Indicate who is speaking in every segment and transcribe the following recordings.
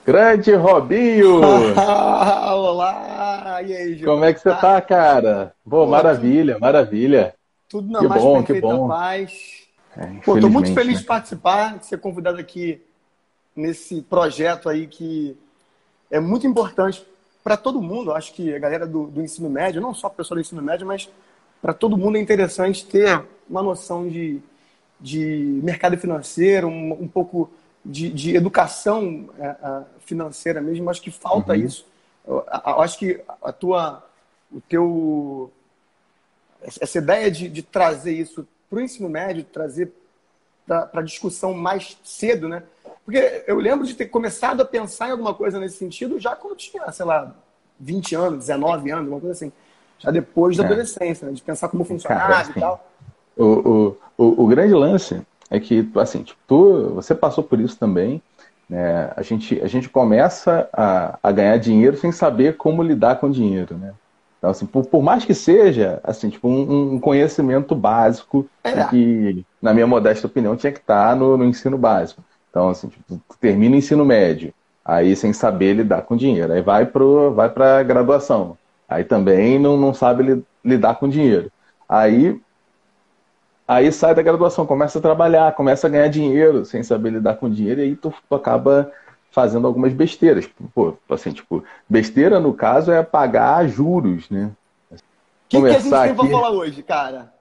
Speaker 1: Grande Robinho!
Speaker 2: Olá! E aí, Gil,
Speaker 1: Como
Speaker 2: como é
Speaker 1: é
Speaker 2: que
Speaker 1: que você
Speaker 2: tá?
Speaker 1: tá, cara? Pô,
Speaker 2: Pô,
Speaker 1: maravilha, maravilha.
Speaker 2: tudo na
Speaker 1: Que
Speaker 2: mais
Speaker 1: bom, que
Speaker 2: perfeita
Speaker 1: bom.
Speaker 2: paz.
Speaker 1: É,
Speaker 2: Pô, tô muito
Speaker 1: infelizmente,
Speaker 2: feliz
Speaker 1: né?
Speaker 2: de participar, de ser convidado aqui nesse projeto aí que é muito importante para todo mundo. Acho que a galera do ensino médio, não só para o pessoal do ensino médio, mas para todo mundo é interessante ter uma noção de mercado financeiro, um pouco de educação financeira mesmo. Acho que falta
Speaker 1: Uhum,
Speaker 2: isso. Eu acho que o teu, essa ideia de trazer isso para o ensino médio, trazer para a discussão mais cedo, né? Porque eu lembro de ter começado a pensar em alguma coisa nesse sentido já quando eu tinha, sei lá, 20 anos, 19 anos, uma coisa assim. Já depois da
Speaker 1: é.
Speaker 2: adolescência, né? De pensar como
Speaker 1: Cara,
Speaker 2: funcionava e
Speaker 1: assim,
Speaker 2: tal.
Speaker 1: o grande lance é que, assim, tipo, você passou por isso também, né? A gente começa a ganhar dinheiro sem saber como lidar com dinheiro, né? Então, assim, por mais que seja, assim, tipo, um conhecimento básico e
Speaker 2: É,
Speaker 1: que, na minha modesta opinião, tinha que estar no ensino básico. Então, assim, tipo, tu termina o ensino médio, aí sem saber lidar com dinheiro. Aí vai para graduação. Aí também não sabe lidar com dinheiro. Aí Aí sai da graduação, começa a trabalhar, começa a ganhar dinheiro sem saber lidar com dinheiro, e aí tu acaba fazendo algumas besteiras. Pô, assim, tipo, besteira no caso é pagar juros, né?
Speaker 2: que a gente
Speaker 1: Começar
Speaker 2: tem para
Speaker 1: aqui,
Speaker 2: falar hoje, cara?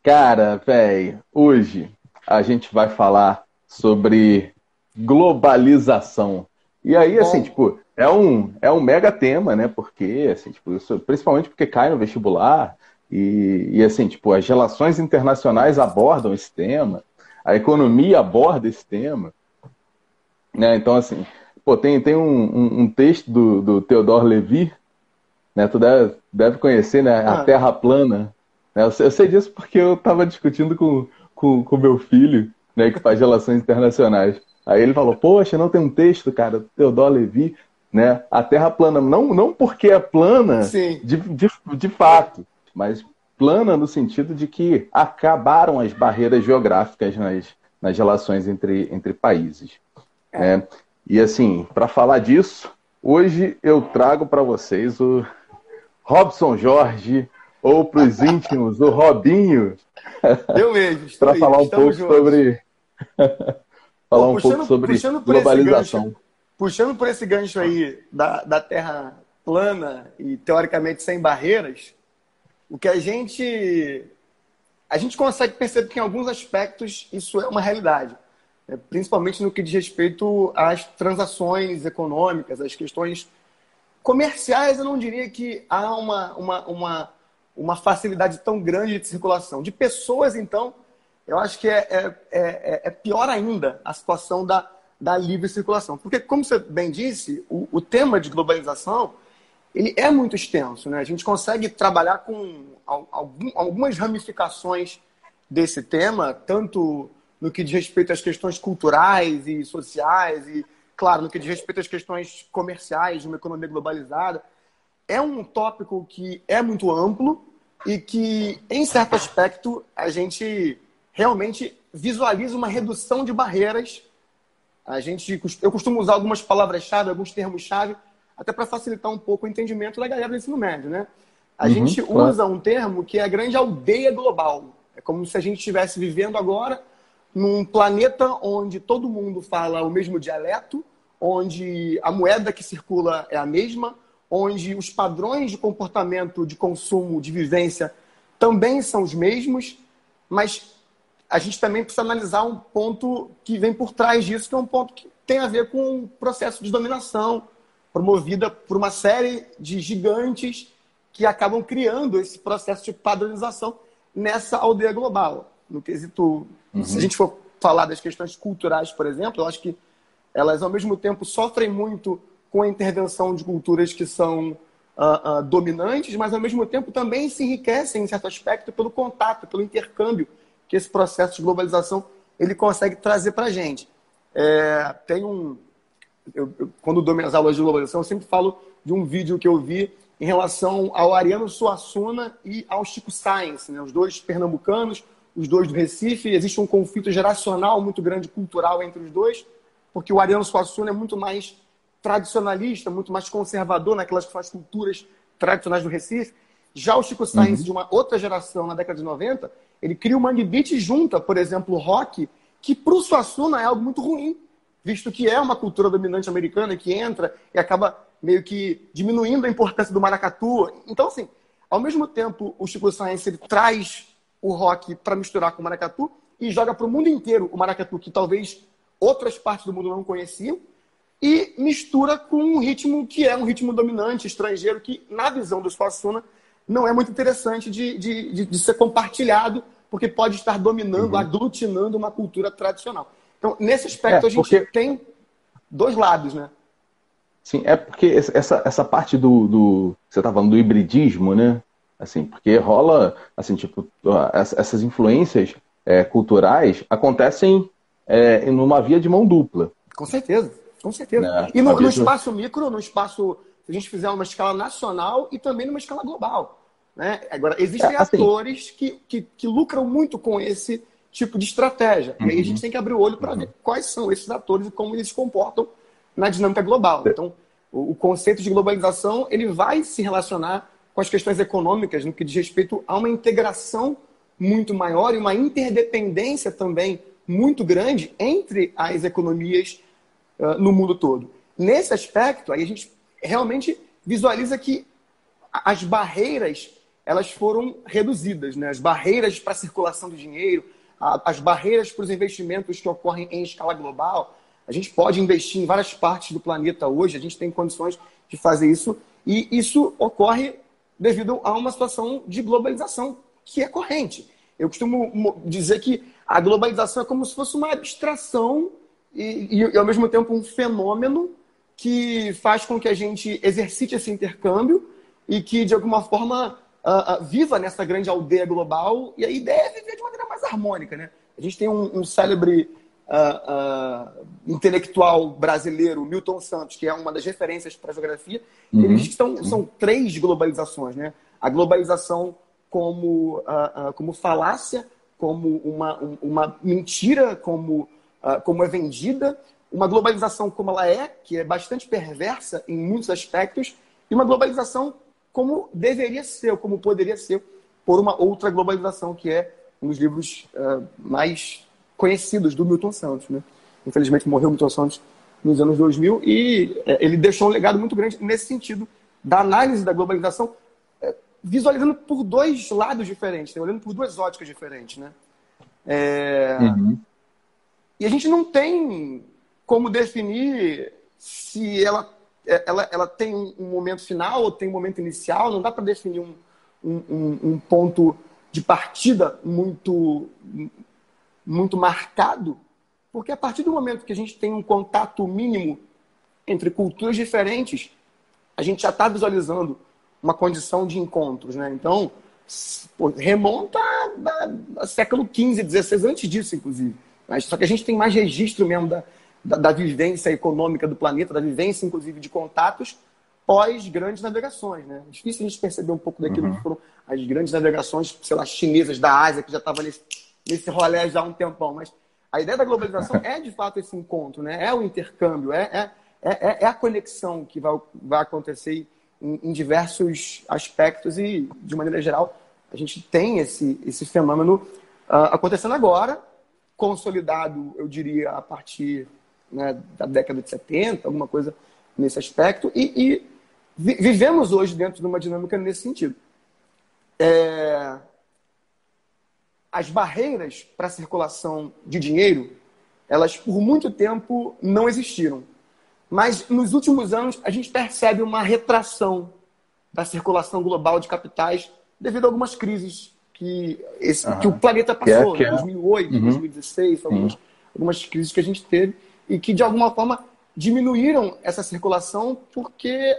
Speaker 1: cara, velho, hoje a gente vai falar sobre globalização. E aí, assim,
Speaker 2: Bom,
Speaker 1: tipo, é um mega tema, né? Porque, assim, tipo, principalmente porque cai no vestibular e, assim, tipo, as relações internacionais abordam esse tema, a economia aborda esse tema, né? Então, assim, pô, tem um texto do Theodore Levy, né? Tu deve conhecer, né? A
Speaker 2: ah,
Speaker 1: Terra plana. Né? Eu sei disso porque eu estava discutindo com meu filho, né? Que faz relações internacionais. Aí ele falou, poxa, não tem um texto, cara, do Theodore Levy, né? A Terra plana. Não porque é plana
Speaker 2: sim.
Speaker 1: de fato, mas plana no sentido de que acabaram as barreiras geográficas nas relações entre países,
Speaker 2: É.
Speaker 1: né? E assim, para falar disso, hoje eu trago para vocês o Robson Jorge, ou para os íntimos, o Robinho,
Speaker 2: Eu mesmo, estou
Speaker 1: para
Speaker 2: aí.
Speaker 1: falar um
Speaker 2: Estamos
Speaker 1: pouco
Speaker 2: juntos.
Speaker 1: sobre
Speaker 2: Pô,
Speaker 1: falar um pouco sobre globalização.
Speaker 2: puxando por esse gancho aí da Terra plana e teoricamente sem barreiras, o que a gente consegue perceber que em alguns aspectos isso é uma realidade, né? Principalmente no que diz respeito às transações econômicas, às questões comerciais. Eu não diria que há uma facilidade tão grande de circulação. De pessoas, então, eu acho que é pior ainda a situação da livre circulação. Porque, como você bem disse, o tema de globalização ele é muito extenso, né? A gente consegue trabalhar com algumas ramificações desse tema, tanto no que diz respeito às questões culturais e sociais, e, claro, no que diz respeito às questões comerciais de uma economia globalizada. É um tópico que é muito amplo e que, em certo aspecto, a gente realmente visualiza uma redução de barreiras. Eu costumo usar algumas palavras-chave, alguns termos-chave, até para facilitar um pouco o entendimento da galera do ensino médio, né? A
Speaker 1: Uhum,
Speaker 2: gente
Speaker 1: claro.
Speaker 2: usa um termo que é a grande aldeia global. É como se a gente estivesse vivendo agora num planeta onde todo mundo fala o mesmo dialeto, onde a moeda que circula é a mesma, onde os padrões de comportamento, de consumo, de vivência também são os mesmos, mas a gente também precisa analisar um ponto que vem por trás disso, que é um ponto que tem a ver com o processo de dominação promovida por uma série de gigantes que acabam criando esse processo de padronização nessa aldeia global. No quesito, se a
Speaker 1: Uhum,
Speaker 2: gente for falar das questões culturais, por exemplo, eu acho que elas ao mesmo tempo sofrem muito com a intervenção de culturas que são dominantes, mas ao mesmo tempo também se enriquecem em certo aspecto pelo contato, pelo intercâmbio que esse processo de globalização ele consegue trazer para a gente. Tem quando dou minhas aulas de globalização, eu sempre falo de um vídeo que eu vi em relação ao Ariano Suassuna e ao Chico Science, né? Os dois pernambucanos, os dois do Recife. Existe um conflito geracional muito grande, cultural, entre os dois, porque o Ariano Suassuna é muito mais tradicionalista, muito mais conservador naquelas que são as culturas tradicionais do Recife. Já o Chico Science, de uma outra geração, na década de 90, ele cria o Mangue Beat e junta, por exemplo, o rock, que para o Suassuna é algo muito ruim, visto que é uma cultura dominante americana que entra e acaba meio que diminuindo a importância do maracatu. Então, assim, ao mesmo tempo, o Chico Science ele traz o rock para misturar com o maracatu e joga para o mundo inteiro o maracatu, que talvez outras partes do mundo não conheciam, e mistura com um ritmo que é um ritmo dominante, estrangeiro, que, na visão do Suassuna, não é muito interessante de ser compartilhado, porque pode estar dominando, aglutinando uma cultura tradicional. Então, nesse aspecto, a gente tem dois lados, né?
Speaker 1: Sim, é porque essa parte você tá falando do hibridismo, né? Assim, porque rola, assim, tipo, essas influências culturais acontecem numa via de mão dupla.
Speaker 2: Com certeza, com certeza.
Speaker 1: Né?
Speaker 2: E no espaço micro, no espaço, se a gente fizer uma escala nacional e também numa escala global. Né? Agora, existem
Speaker 1: assim,
Speaker 2: atores que lucram muito com esse tipo de estratégia. E aí a gente tem que abrir o olho para ver quais são esses atores e como eles se comportam na dinâmica global. Então, o conceito de globalização ele vai se relacionar com as questões econômicas no que diz respeito a uma integração muito maior e uma interdependência também muito grande entre as economias no mundo todo. Nesse aspecto, aí a gente realmente visualiza que as barreiras elas foram reduzidas, né? As barreiras para a circulação de dinheiro, as barreiras para os investimentos que ocorrem em escala global. A gente pode investir em várias partes do planeta hoje, a gente tem condições de fazer isso, e isso ocorre devido a uma situação de globalização que é corrente. Eu costumo dizer que a globalização é como se fosse uma abstração e ao mesmo tempo um fenômeno que faz com que a gente exercite esse intercâmbio e que, de alguma forma, viva nessa grande aldeia global, e a ideia é viver de maneira mais harmônica. Né? A gente tem um célebre intelectual brasileiro, Milton Santos, que é uma das referências para a geografia, ele diz que são três globalizações. Né? A globalização como falácia, como uma mentira, como é vendida, uma globalização como ela é, que é bastante perversa em muitos aspectos, e uma globalização como deveria ser, ou como poderia ser, por uma outra globalização, que é um dos livros mais conhecidos do Milton Santos. Né? Infelizmente morreu Milton Santos nos anos 2000 e ele deixou um legado muito grande nesse sentido, da análise da globalização, visualizando por dois lados diferentes, né? Olhando por duas óticas diferentes. Né? E a gente não tem como definir se ela tem um momento final ou tem um momento inicial, não dá para definir um ponto de partida muito marcado, porque a partir do momento que a gente tem um contato mínimo entre culturas diferentes, a gente já está visualizando uma condição de encontros. Né? Então, remonta a século XV, XVI, antes disso, inclusive. Mas, só que a gente tem mais registro mesmo da vivência econômica do planeta, da vivência, inclusive, de contatos pós grandes navegações. Né? É difícil a gente perceber um pouco daquilo que foram as grandes navegações, sei lá, chinesas da Ásia, que já estavam nesse rolê já há um tempão. Mas a ideia da globalização é, de fato, esse encontro, né? É o intercâmbio, é a conexão que vai acontecer em diversos aspectos e, de maneira geral, a gente tem esse fenômeno acontecendo agora, consolidado, eu diria, a partir, né, da década de 70, alguma coisa nesse aspecto, e vivemos hoje dentro de uma dinâmica nesse sentido. As barreiras para a circulação de dinheiro, elas por muito tempo não existiram. Mas nos últimos anos a gente percebe uma retração da circulação global de capitais devido a algumas crises que o planeta passou, em 2008, 2016, algumas crises que a gente teve e que de alguma forma diminuíram essa circulação, porque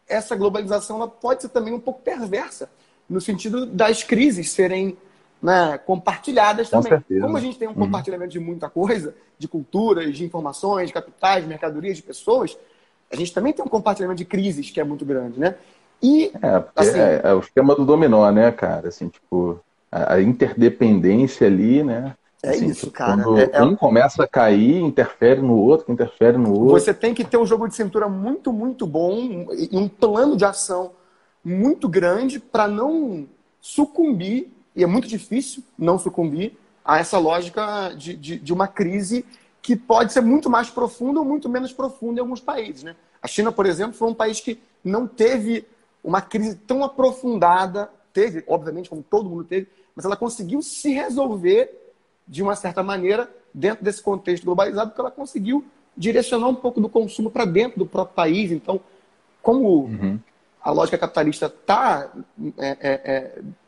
Speaker 2: essa globalização ela pode ser também um pouco perversa, no sentido das crises serem, né, compartilhadas também. Como a gente tem um compartilhamento de muita coisa, de culturas, de informações, de capitais, de mercadorias, de pessoas, a gente também tem um compartilhamento de crises que é muito grande, né? E, assim,
Speaker 1: o esquema do dominó, né, cara? Assim, tipo, a interdependência ali, né?
Speaker 2: É
Speaker 1: Assim,
Speaker 2: isso,
Speaker 1: tipo,
Speaker 2: cara.
Speaker 1: quando um começa a cair, interfere no outro, que interfere no outro.
Speaker 2: Você tem que ter um jogo de cintura muito, muito bom e um plano de ação muito grande para não sucumbir, e é muito difícil não sucumbir, a essa lógica de uma crise que pode ser muito mais profunda ou muito menos profunda em alguns países, né? A China, por exemplo, foi um país que não teve uma crise tão aprofundada, teve, obviamente, como todo mundo teve, mas ela conseguiu se resolver de uma certa maneira dentro desse contexto globalizado, porque ela conseguiu direcionar um pouco do consumo para dentro do próprio país. Então, como a lógica capitalista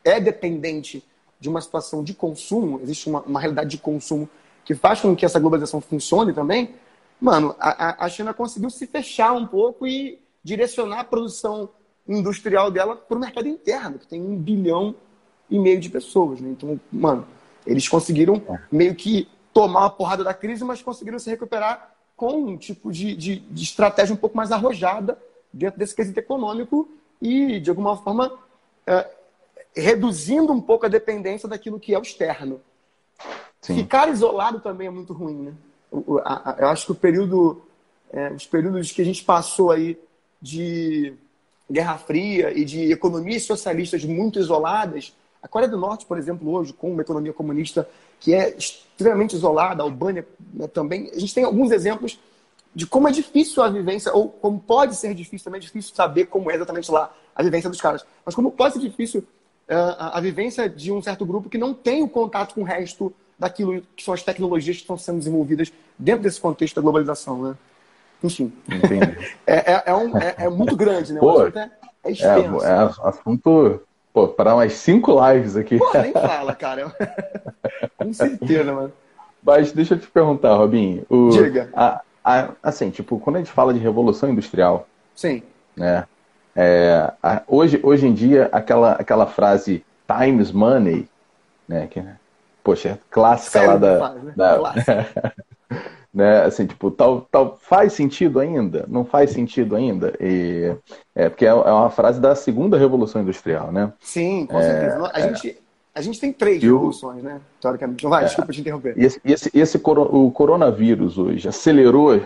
Speaker 2: é dependente de uma situação de consumo, existe uma realidade de consumo que faz com que essa globalização funcione também, mano, a China conseguiu se fechar um pouco e direcionar a produção industrial dela para o mercado interno, que tem 1,5 bilhão de pessoas, né? Então, mano, eles conseguiram meio que tomar uma porrada da crise, mas conseguiram se recuperar com um tipo de estratégia um pouco mais arrojada dentro desse quesito econômico e, de alguma forma, reduzindo um pouco a dependência daquilo que é o externo. Sim. Ficar isolado também é muito ruim, né? Eu acho que os períodos que a gente passou aí de Guerra Fria e de economias socialistas muito isoladas, a Coreia do Norte, por exemplo, hoje, com uma economia comunista que é extremamente isolada, a Albânia, né, também, a gente tem alguns exemplos de como é difícil a vivência, ou como pode ser difícil, também é difícil saber como é exatamente lá a vivência dos caras, mas como pode ser difícil a vivência de um certo grupo que não tem o contato com o resto daquilo que são as tecnologias que estão sendo desenvolvidas dentro desse contexto da globalização, né? Enfim. É muito grande, né?
Speaker 1: Pô,
Speaker 2: o assunto é extenso.
Speaker 1: É assunto, para umas 5 lives aqui.
Speaker 2: Pô, nem fala, cara. Com certeza, mano.
Speaker 1: Mas deixa eu te perguntar, Robinho.
Speaker 2: Diga.
Speaker 1: Assim, tipo, quando a gente fala de revolução industrial,
Speaker 2: sim,
Speaker 1: né? Hoje em dia, aquela frase times money, né? Que, poxa, é clássica lá né? Assim, tipo, faz sentido ainda? Não faz sentido ainda? Porque é uma frase da segunda revolução industrial, né?
Speaker 2: Sim, com certeza. A gente tem 3 revoluções, né? Teoricamente. Não vai, desculpa te interromper.
Speaker 1: O coronavírus hoje acelerou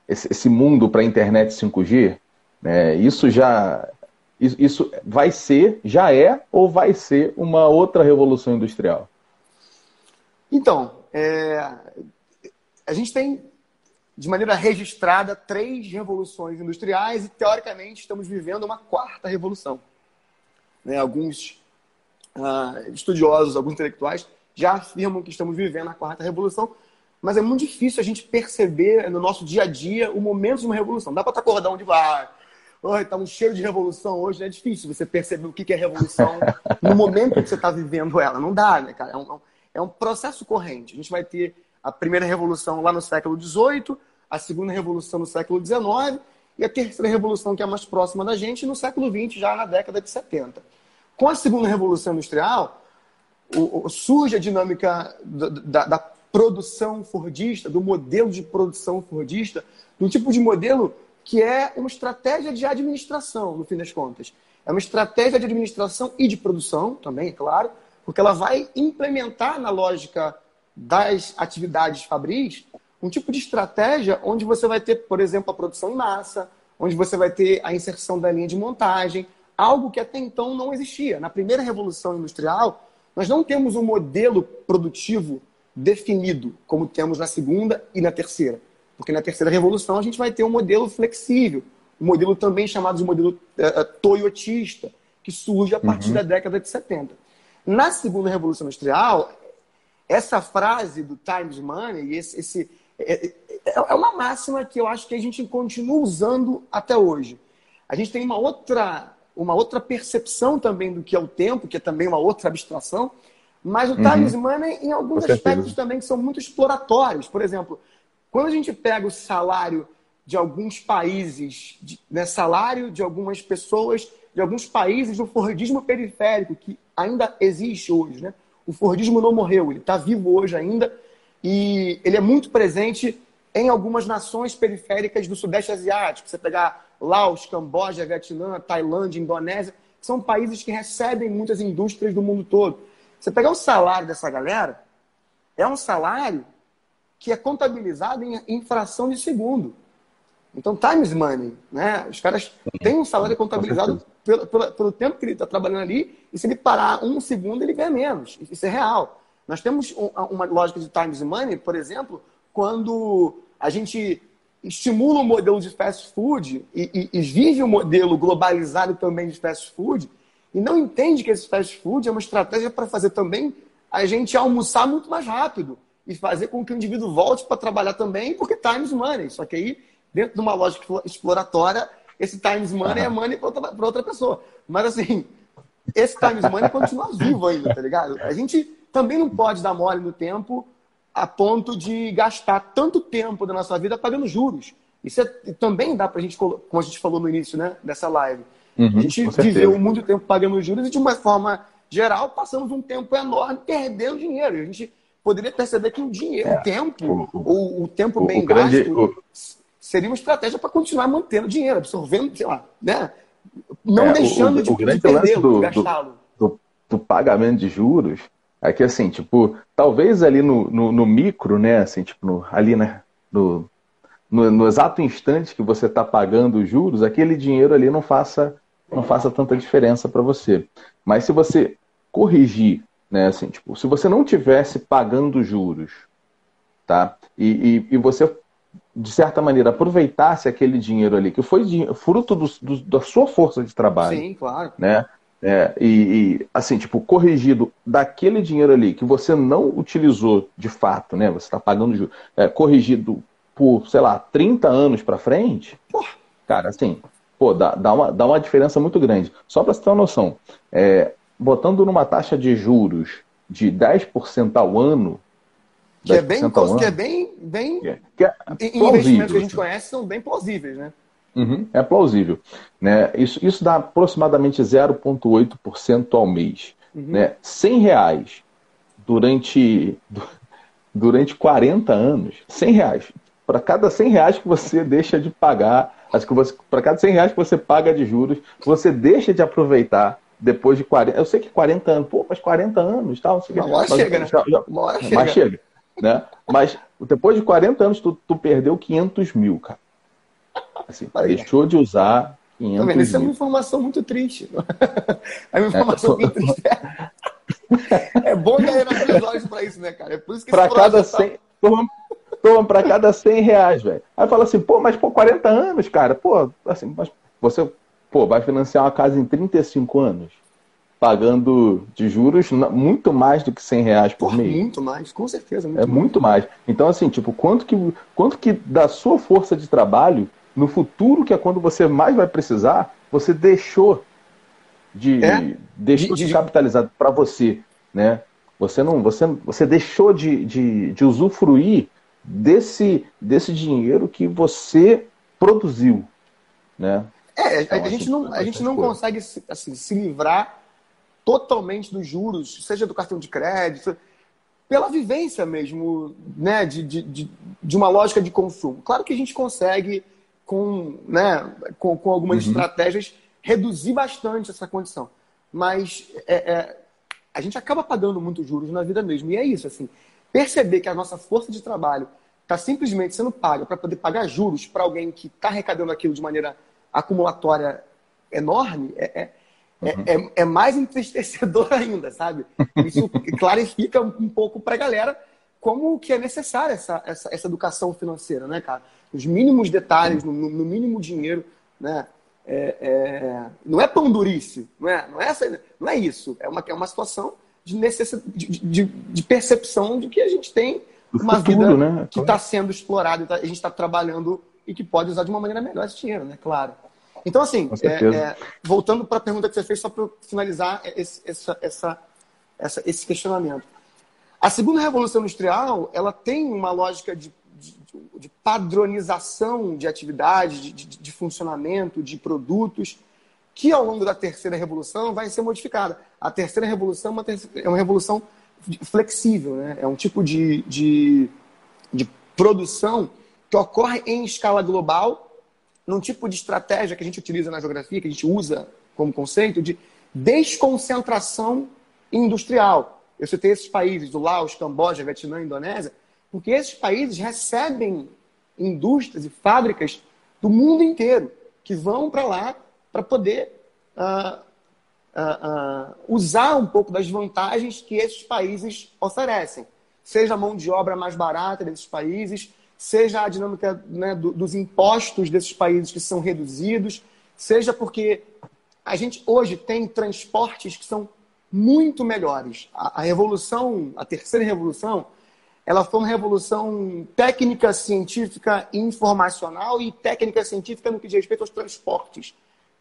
Speaker 1: esse mundo para a internet 5G, né? Isso vai ser, já é ou vai ser uma outra revolução industrial?
Speaker 2: Então, a gente tem, de maneira registrada, 3 revoluções industriais e, teoricamente, estamos vivendo uma 4ª revolução. Né? Alguns estudiosos, alguns intelectuais já afirmam que estamos vivendo a 4ª revolução, mas é muito difícil a gente perceber no nosso dia a dia o momento de uma revolução. Dá para estar acordando de tá um cheiro de revolução hoje, né? É difícil você perceber o que é revolução no momento que você está vivendo ela. Não dá, né, cara? É um processo corrente. A gente vai ter a primeira revolução lá no século XVIII, a segunda revolução no século XIX e a terceira revolução, que é a mais próxima da gente, no século XX, já na década de 70. Com a segunda revolução industrial, surge a dinâmica da produção fordista, do modelo de produção fordista, de um tipo de modelo que é uma estratégia de administração, no fim das contas. É uma estratégia de administração e de produção, também, é claro, porque ela vai implementar na lógica das atividades fabris um tipo de estratégia onde você vai ter, por exemplo, a produção em massa, onde você vai ter a inserção da linha de montagem, algo que até então não existia. Na primeira revolução industrial, nós não temos um modelo produtivo definido, como temos na segunda e na terceira. Porque na terceira revolução a gente vai ter um modelo flexível, um modelo também chamado de modelo toyotista, que surge a partir da década de 70. Na segunda revolução industrial, essa frase do times money, é uma máxima que eu acho que a gente continua usando até hoje. A gente tem uma outra percepção também do que é o tempo, que é também uma outra abstração, mas o times money em alguns aspectos também que são muito exploratórios. Por exemplo, quando a gente pega o salário de alguns países, salário de algumas pessoas, de alguns países do fordismo periférico, que ainda existe hoje, né? O fordismo não morreu, ele está vivo hoje ainda e ele é muito presente em algumas nações periféricas do Sudeste Asiático. Você pegar Laos, Camboja, Vietnã, Tailândia, Indonésia, que são países que recebem muitas indústrias do mundo todo. Você pegar o salário dessa galera, é um salário que é contabilizado em fração de segundo. Então, times money, né? Os caras têm um salário contabilizado pelo tempo que ele está trabalhando ali, e se ele parar um segundo, ele ganha menos. Isso é real. Nós temos uma lógica de times money, por exemplo, quando a gente estimula o modelo de fast food e vive o modelo globalizado também de fast food, e não entende que esse fast food é uma estratégia para fazer também a gente almoçar muito mais rápido e fazer com que o indivíduo volte para trabalhar também, porque times money. Só que aí, dentro de uma lógica exploratória, esse times money é money para outra pessoa. Mas assim, esse times money continua vivo ainda, tá ligado? A gente também não pode dar mole no tempo a ponto de gastar tanto tempo da nossa vida pagando juros. Isso também dá pra gente, como a gente falou no início, né, dessa live. A gente viveu muito tempo pagando juros e, de uma forma geral, passamos um tempo enorme perdendo dinheiro. A gente poderia perceber que o dinheiro, o tempo, ou o tempo bem gasto, seria uma estratégia para continuar mantendo dinheiro, absorvendo, sei lá, né? Não deixando de perdê-lo, de gastá-lo.
Speaker 1: Do pagamento de juros é que, assim, tipo, talvez ali no micro, né, assim, tipo, ali, né, no exato instante que você está pagando os juros, aquele dinheiro ali não faça tanta diferença para você. Mas se você corrigir, né, assim, tipo, se você não tivesse pagando juros, tá, e você, de certa maneira, aproveitasse aquele dinheiro ali, que foi fruto da sua força de trabalho.
Speaker 2: Sim, claro.
Speaker 1: Né? Assim, tipo, corrigido daquele dinheiro ali que você não utilizou de fato, né? Você está pagando juros, corrigido por, sei lá, 30 anos para frente, cara, assim, pô, dá uma diferença muito grande. Só para você ter uma noção, botando numa taxa de juros de 10% ao ano,
Speaker 2: que é bem investimentos que a gente conhece são bem plausíveis, né?
Speaker 1: É plausível. Né? Isso dá aproximadamente 0,8% ao mês. Né? R$100 durante 40 anos, R$100. Para cada R$100 que você deixa de pagar, para cada R$100 que você paga de juros, você deixa de aproveitar depois de 40. Eu sei que 40 anos, pô, mas 40 anos, tal,
Speaker 2: uma hora chega, né?
Speaker 1: Uma hora chega. Mas chega, né? Mas depois de 40 anos, tu perdeu 500 mil, cara. Assim, deixou de usar 500 mil.
Speaker 2: Isso é uma informação muito triste. É uma informação muito triste. É bom que a abrir os olhos para isso, né, cara? É por isso que
Speaker 1: para cada 100, toma para cada R$100, velho. Aí fala assim, pô, mas 40 anos, cara, pô, assim, mas você, vai financiar uma casa em 35 anos, pagando de juros muito mais do que R$100 por mês.
Speaker 2: Muito mais, com certeza.
Speaker 1: Muito mais. Então, assim, tipo, quanto que da sua força de trabalho, no futuro, que é quando você mais vai precisar, você deixou de capitalizar para você, né? Você deixou de usufruir desse dinheiro que você produziu, né?
Speaker 2: Então, a gente não consegue assim, se livrar totalmente dos juros, seja do cartão de crédito, pela vivência mesmo, né? De uma lógica de consumo. Claro que a gente consegue, com algumas estratégias, reduzir bastante essa condição. Mas a gente acaba pagando muitos juros na vida mesmo. E é isso, assim. Perceber que a nossa força de trabalho está simplesmente sendo paga para poder pagar juros para alguém que está arrecadando aquilo de maneira acumulatória enorme, é mais entristecedor ainda, sabe? Isso clarifica um pouco para a galera como que é necessária essa educação financeira, né, cara? Os mínimos detalhes, no mínimo dinheiro, né? Não é pão durice, não é isso. É uma situação de percepção de que a gente tem uma vida, né, que está sendo explorada, a gente está trabalhando e que pode usar de uma maneira melhor esse dinheiro, né? Claro. Então, assim, voltando para a pergunta que você fez, só para finalizar esse questionamento. A segunda revolução industrial, ela tem uma lógica de padronização de atividades, de funcionamento, de produtos, que ao longo da terceira revolução vai ser modificada. A terceira revolução é uma revolução flexível, né? É um tipo de produção que ocorre em escala global, num tipo de estratégia que a gente utiliza na geografia, que a gente usa como conceito de desconcentração industrial. Eu citei esses países, do Laos, Camboja, Vietnã, Indonésia, porque esses países recebem indústrias e fábricas do mundo inteiro que vão para lá para poder usar um pouco das vantagens que esses países oferecem. Seja a mão de obra mais barata desses países, seja a dinâmica, né, dos impostos desses países que são reduzidos, seja porque a gente hoje tem transportes que são muito melhores. A revolução, a terceira revolução, ela foi uma revolução técnica, científica, informacional e técnica científica no que diz respeito aos transportes,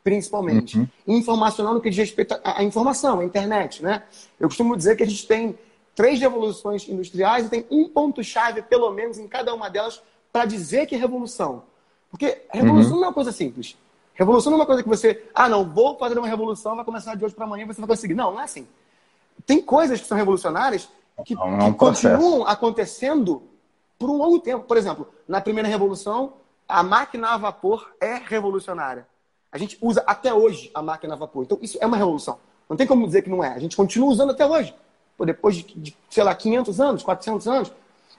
Speaker 2: principalmente. Informacional no que diz respeito à informação, à internet, né? Eu costumo dizer que a gente tem 3 revoluções industriais e tem um ponto-chave, pelo menos, em cada uma delas, para dizer que é revolução. Porque a revolução não é uma coisa simples. Revolução não é uma coisa que você... não, vou fazer uma revolução, vai começar de hoje para amanhã, você vai conseguir. Não, não é assim. Tem coisas que são revolucionárias que continuam acontecendo por um longo tempo. Por exemplo, na primeira revolução, a máquina a vapor é revolucionária. A gente usa até hoje a máquina a vapor. Então, isso é uma revolução. Não tem como dizer que não é. A gente continua usando até hoje. Depois de, sei lá, 500 anos, 400 anos.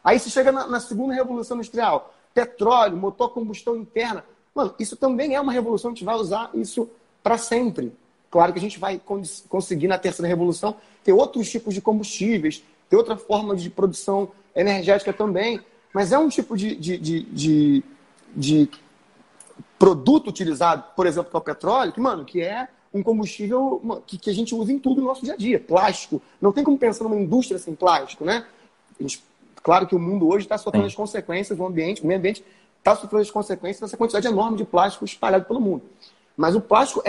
Speaker 2: Aí você chega na segunda revolução industrial. Petróleo, motor a combustão interna. Mano, isso também é uma revolução. A gente vai usar isso para sempre. Claro que a gente vai conseguir, na terceira revolução, ter outros tipos de combustíveis, ter outra forma de produção energética também. Mas é um tipo de produto utilizado, por exemplo, que é o petróleo, que é um combustível que a gente usa em tudo no nosso dia a dia. Plástico. Não tem como pensar numa indústria sem plástico, né? Claro que o mundo hoje está sofrendo as consequências do ambiente, o meio ambiente está sofrendo as consequências dessa quantidade enorme de plástico espalhado pelo mundo. Mas o plástico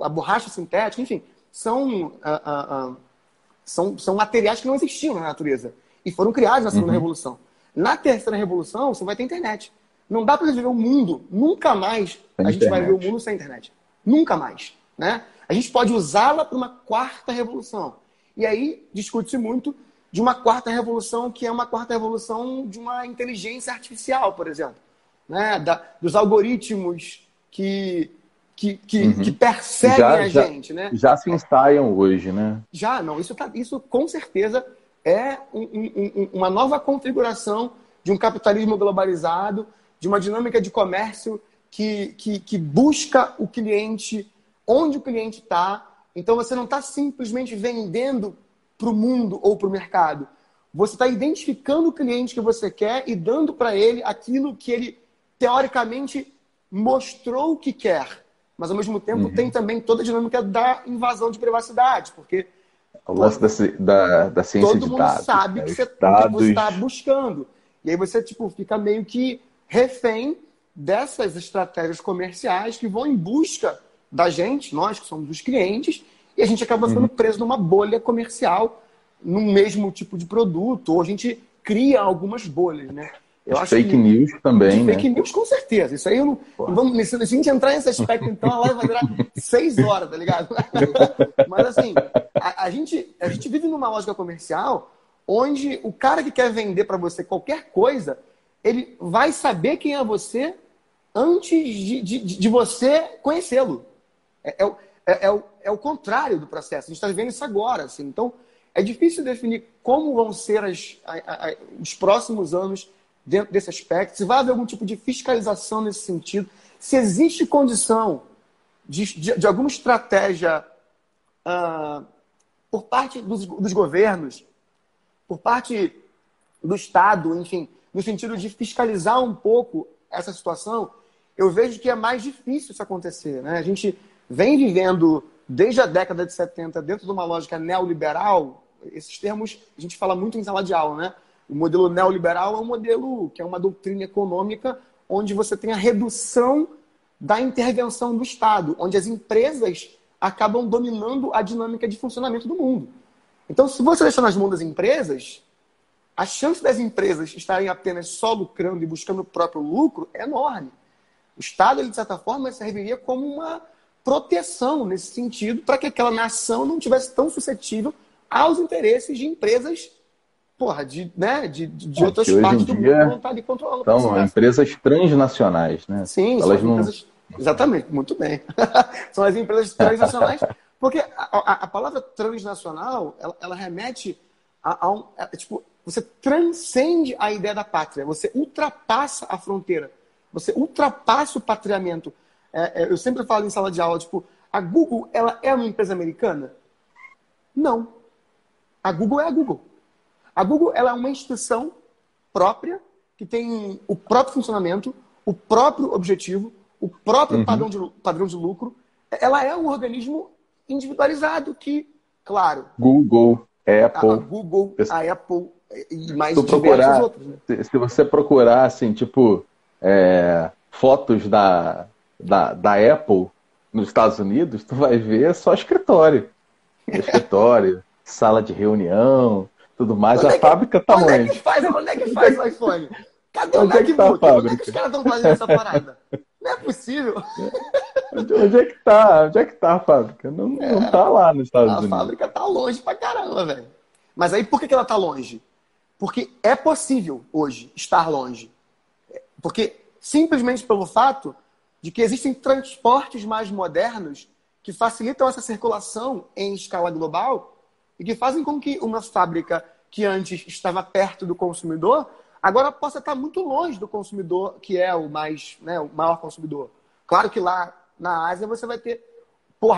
Speaker 2: a borracha sintética, enfim, são materiais que não existiam na natureza e foram criados na segunda revolução. Na terceira revolução, você vai ter internet. Não dá para viver o mundo, nunca mais a gente vai ver o mundo sem internet. Nunca mais. Né? A gente pode usá-la para uma quarta revolução. E aí discute-se muito de uma quarta revolução, que é uma quarta revolução de uma inteligência artificial, por exemplo. Né? Dos algoritmos que perseguem a gente. Né?
Speaker 1: Já se ensaiam hoje, né?
Speaker 2: Isso com certeza é uma nova configuração de um capitalismo globalizado, de uma dinâmica de comércio que busca o cliente onde o cliente está. Então, você não está simplesmente vendendo para o mundo ou para o mercado. Você está identificando o cliente que você quer e dando para ele aquilo que ele, teoricamente, mostrou que quer. Mas, ao mesmo tempo, tem também toda a dinâmica da invasão de privacidade. Porque
Speaker 1: o lance da ciência de dados.
Speaker 2: Todo mundo sabe o que você está buscando. E aí você fica meio que refém dessas estratégias comerciais que vão em busca da gente, nós que somos os clientes, e a gente acaba ficando preso numa bolha comercial, num mesmo tipo de produto, ou a gente cria algumas bolhas, né?
Speaker 1: Fake news também, né?
Speaker 2: Fake news, com certeza. Isso aí, se a gente entrar nesse aspecto, então, a live vai durar 6 horas, tá ligado? Mas, assim, a gente vive numa lógica comercial onde o cara que quer vender para você qualquer coisa, ele vai saber quem é você antes de você conhecê-lo. É o contrário do processo. A gente está vivendo isso agora. Assim. Então, é difícil definir como vão ser os próximos anos dentro desse aspecto. Se vai haver algum tipo de fiscalização nesse sentido. Se existe condição de alguma estratégia por parte dos governos, por parte do Estado, enfim, no sentido de fiscalizar um pouco essa situação, eu vejo que é mais difícil isso acontecer. Né? A gente vem vivendo, desde a década de 70, dentro de uma lógica neoliberal. Esses termos a gente fala muito em sala de aula. Né? O modelo neoliberal é um modelo que é uma doutrina econômica onde você tem a redução da intervenção do Estado, onde as empresas acabam dominando a dinâmica de funcionamento do mundo. Então, se você deixar nas mãos das empresas, a chance das empresas estarem apenas só lucrando e buscando o próprio lucro é enorme. O Estado, ele, de certa forma, serviria como uma proteção nesse sentido para que aquela nação não tivesse tão suscetível aos interesses de empresas de outras partes do mundo que não estão ali controlando.
Speaker 1: Então, empresas transnacionais, né?
Speaker 2: Sim, elas são empresas... Exatamente, muito bem. São as empresas transnacionais, porque a palavra transnacional, ela remete tipo, você transcende a ideia da pátria, você ultrapassa a fronteira, você ultrapassa o patriamento. Eu sempre falo em sala de aula, tipo, a Google, ela é uma empresa americana? Não. A Google é a Google. A Google, ela é uma instituição própria, que tem o próprio funcionamento, o próprio objetivo, o próprio padrão de lucro. Ela é um organismo individualizado que, claro...
Speaker 1: Google, Apple...
Speaker 2: A Google, a Apple e mais
Speaker 1: se
Speaker 2: diversas outras. Né?
Speaker 1: Se você procurar, assim, tipo, fotos da Apple nos Estados Unidos, tu vai ver só escritório. Escritório, sala de reunião, tudo mais. A fábrica tá longe.
Speaker 2: Onde é que faz o iPhone? Cadê o
Speaker 1: MacBook?
Speaker 2: Tá a fábrica? Onde é que os caras estão fazendo essa parada? Não é possível.
Speaker 1: Onde é que tá? Onde é que tá a fábrica? Não tá lá nos Estados Unidos.
Speaker 2: A fábrica tá longe pra caramba, velho. Mas aí por que ela tá longe? Porque é possível hoje estar longe. Porque simplesmente pelo fato de que existem transportes mais modernos que facilitam essa circulação em escala global e que fazem com que uma fábrica que antes estava perto do consumidor, agora possa estar muito longe do consumidor, que é o maior consumidor. Claro que lá na Ásia você vai ter,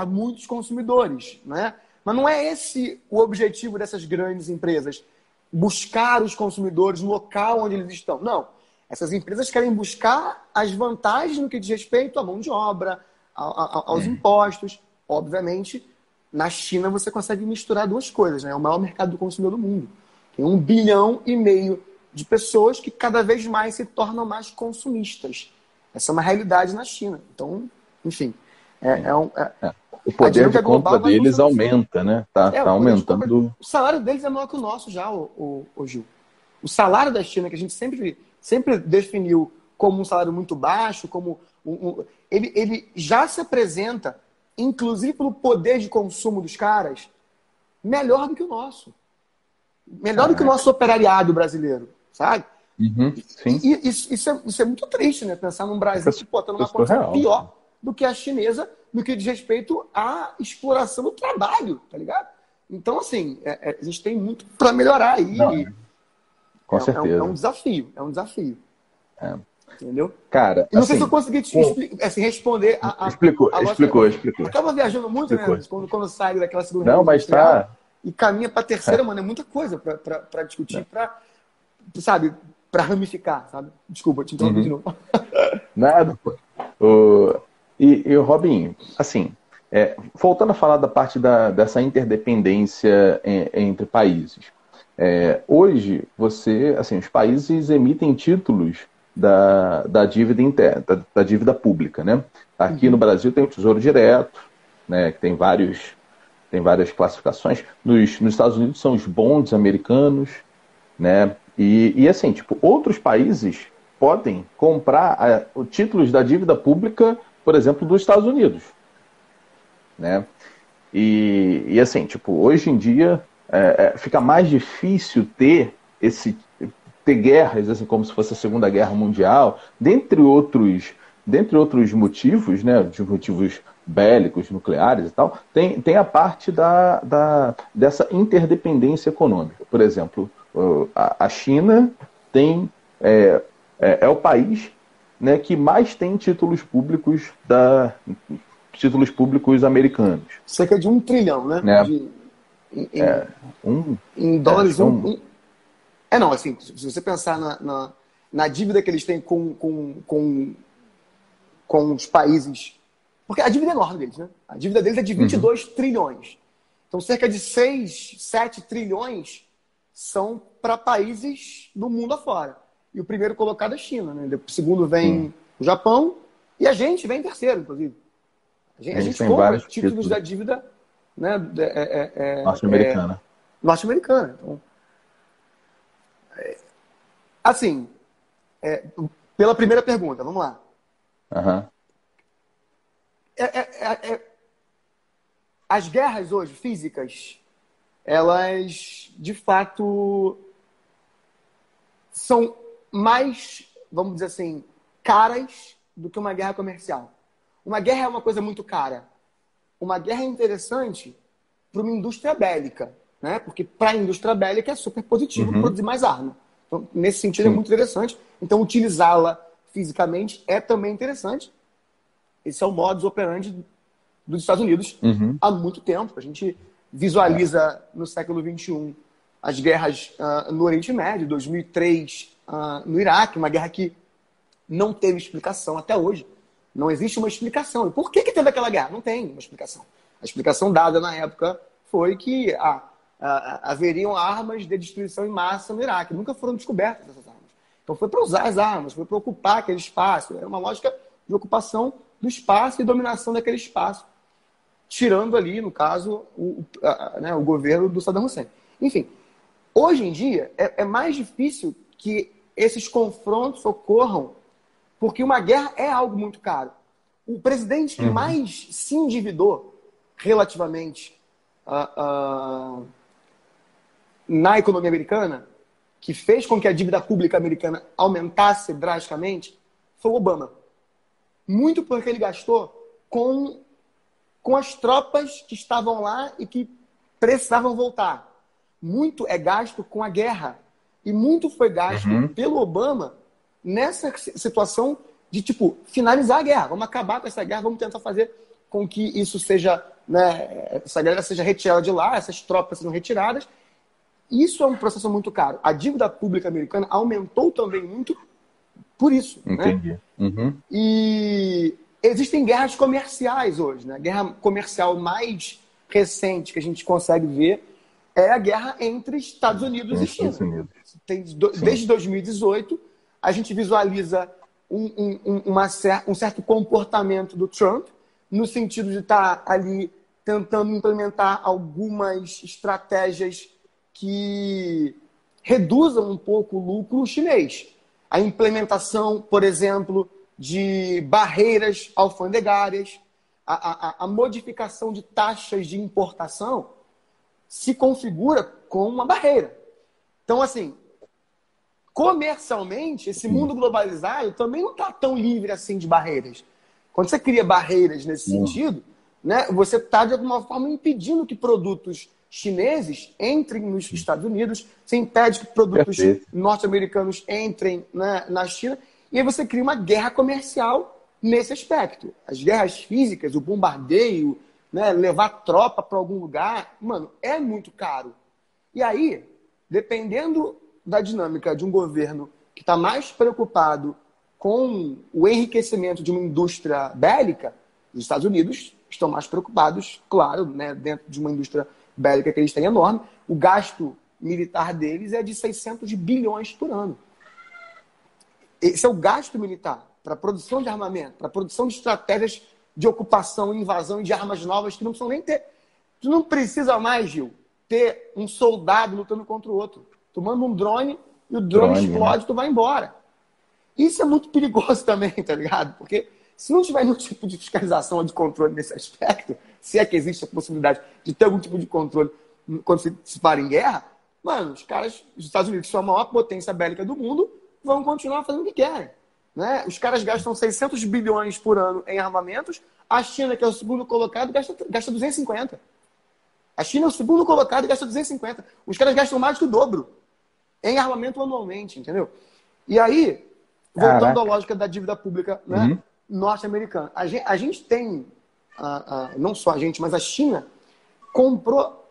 Speaker 2: muitos consumidores, né? Mas não é esse o objetivo dessas grandes empresas, buscar os consumidores no local onde eles estão. Não. Essas empresas querem buscar as vantagens no que diz respeito à mão de obra, aos impostos. Obviamente, na China você consegue misturar duas coisas, né? É o maior mercado do consumidor do mundo. Tem 1,5 bilhão de pessoas que cada vez mais se tornam mais consumistas. Essa é uma realidade na China. Então, enfim.
Speaker 1: O poder de compra deles aumenta, né? Tá aumentando.
Speaker 2: O salário deles é maior que o nosso já, o Gil. O salário da China, que a gente sempre definiu como um salário muito baixo, como ele já se apresenta, inclusive pelo poder de consumo dos caras, melhor do que o nosso. Melhor do que o nosso operariado brasileiro, sabe?
Speaker 1: Sim.
Speaker 2: E isso é muito triste, né? Pensar num Brasil que está numa condição pior do que a chinesa no que diz respeito à exploração do trabalho, tá ligado? Então, assim, a gente tem muito para melhorar aí.
Speaker 1: Não, com certeza.
Speaker 2: É um desafio. Entendeu?
Speaker 1: Cara,
Speaker 2: não sei se eu consegui responder
Speaker 1: Explicou.
Speaker 2: Eu tava viajando muito, né? Quando saio daquela segunda
Speaker 1: Não, mas tá.
Speaker 2: E caminha pra terceira, mano. É muita coisa pra discutir, pra ramificar, sabe? Desculpa, te interrompi de novo.
Speaker 1: Nada, pô. E Robinho, assim, voltando a falar da parte dessa interdependência entre países. Hoje, os países emitem títulos da dívida interna, da dívida pública, né? Aqui no Brasil tem o Tesouro Direto, né? Que tem várias classificações. Nos Estados Unidos são os bonds americanos, né? E assim, tipo, outros países podem comprar títulos da dívida pública, por exemplo, dos Estados Unidos, né? E assim, tipo, hoje em dia fica mais difícil ter guerras, assim, como se fosse a Segunda Guerra Mundial, dentre outros motivos, né, de motivos bélicos, nucleares e tal, tem a parte dessa interdependência econômica. Por exemplo, a China é o país, né, que mais tem títulos públicos americanos.
Speaker 2: Cerca de 1 trilhão, né? Em dólares, não, assim, se você pensar na dívida que eles têm com os países... Porque a dívida é enorme deles, né? A dívida deles é de 22 trilhões. Então, cerca de 6, 7 trilhões são para países do mundo afora. E o primeiro colocado é a China, né? O segundo vem o Japão e a gente vem em terceiro, inclusive. A gente compra títulos da dívida, né,
Speaker 1: norte-americana.
Speaker 2: Norte-americana. Então, assim, pela primeira pergunta, vamos lá. As guerras hoje, físicas, elas, de fato, são mais, vamos dizer assim, caras do que uma guerra comercial. Uma guerra é uma coisa muito cara. Uma guerra é interessante para uma indústria bélica, né? Porque para a indústria bélica é super positivo produzir mais arma. Então, nesse sentido, é muito interessante. Então, utilizá-la fisicamente é também interessante. Esse é o modus operandi dos Estados Unidos há muito tempo. A gente visualiza no século XXI as guerras no Oriente Médio, 2003 no Iraque, uma guerra que não teve explicação até hoje. Não existe uma explicação. E por que teve aquela guerra? Não tem uma explicação. A explicação dada na época foi que haveriam armas de destruição em massa no Iraque. Nunca foram descobertas essas armas. Então foi para usar as armas, foi para ocupar aquele espaço. Era uma lógica de ocupação do espaço e dominação daquele espaço, tirando ali, no caso, o governo do Saddam Hussein. Enfim, hoje em dia é mais difícil que esses confrontos ocorram, porque uma guerra é algo muito caro. O presidente que mais se endividou relativamente na economia americana, que fez com que a dívida pública americana aumentasse drasticamente, foi o Obama. Muito porque ele gastou com as tropas que estavam lá e que precisavam voltar. Muito é gasto com a guerra. E muito foi gasto pelo Obama nessa situação de, finalizar a guerra. Vamos acabar com essa guerra, vamos tentar fazer com que isso seja, essa guerra seja retirada de lá, essas tropas sejam retiradas. Isso é um processo muito caro. A dívida pública americana aumentou também muito por isso.
Speaker 1: Entendi.
Speaker 2: Né? E existem guerras comerciais hoje. Né? A guerra comercial mais recente que a gente consegue ver é a guerra entre Estados Unidos e China. Desde 2018, a gente visualiza um certo comportamento do Trump, no sentido de estar ali tentando implementar algumas estratégias que reduzam um pouco o lucro chinês. A implementação, por exemplo, de barreiras alfandegárias, a modificação de taxas de importação se configura como uma barreira. Então, assim, comercialmente, esse mundo globalizado também não está tão livre assim de barreiras. Quando você cria barreiras nesse sentido, né, você está, de alguma forma, impedindo que produtos chineses entrem nos Estados Unidos, você impede que produtos norte-americanos entrem na China, e aí você cria uma guerra comercial nesse aspecto. As guerras físicas, o bombardeio, né, levar tropa para algum lugar, mano, é muito caro. E aí, dependendo da dinâmica de um governo que está mais preocupado com o enriquecimento de uma indústria bélica, os Estados Unidos estão mais preocupados, claro, né, dentro de uma indústria bélica que eles têm enorme, o gasto militar deles é de 600 bilhões por ano. Esse é o gasto militar para a produção de armamento, para a produção de estratégias de ocupação e invasão de armas novas que não precisam nem ter. Tu não precisa mais, Gil, ter um soldado lutando contra o outro. Tu manda um drone e o drone explode, né? Tu vai embora. Isso é muito perigoso também, tá ligado? Porque se não tiver nenhum tipo de fiscalização ou de controle nesse aspecto, se é que existe a possibilidade de ter algum tipo de controle quando se para em guerra, mano, os Estados Unidos, que são a maior potência bélica do mundo, vão continuar fazendo o que querem. Né? Os caras gastam 600 bilhões por ano em armamentos, a China, que é o segundo colocado, gasta 250. A China é o segundo colocado e gasta 250. Os caras gastam mais que o dobro em armamento anualmente, entendeu? E aí, voltando à lógica da dívida pública, né, norte-americana, a gente tem, não só a gente, mas a China comprou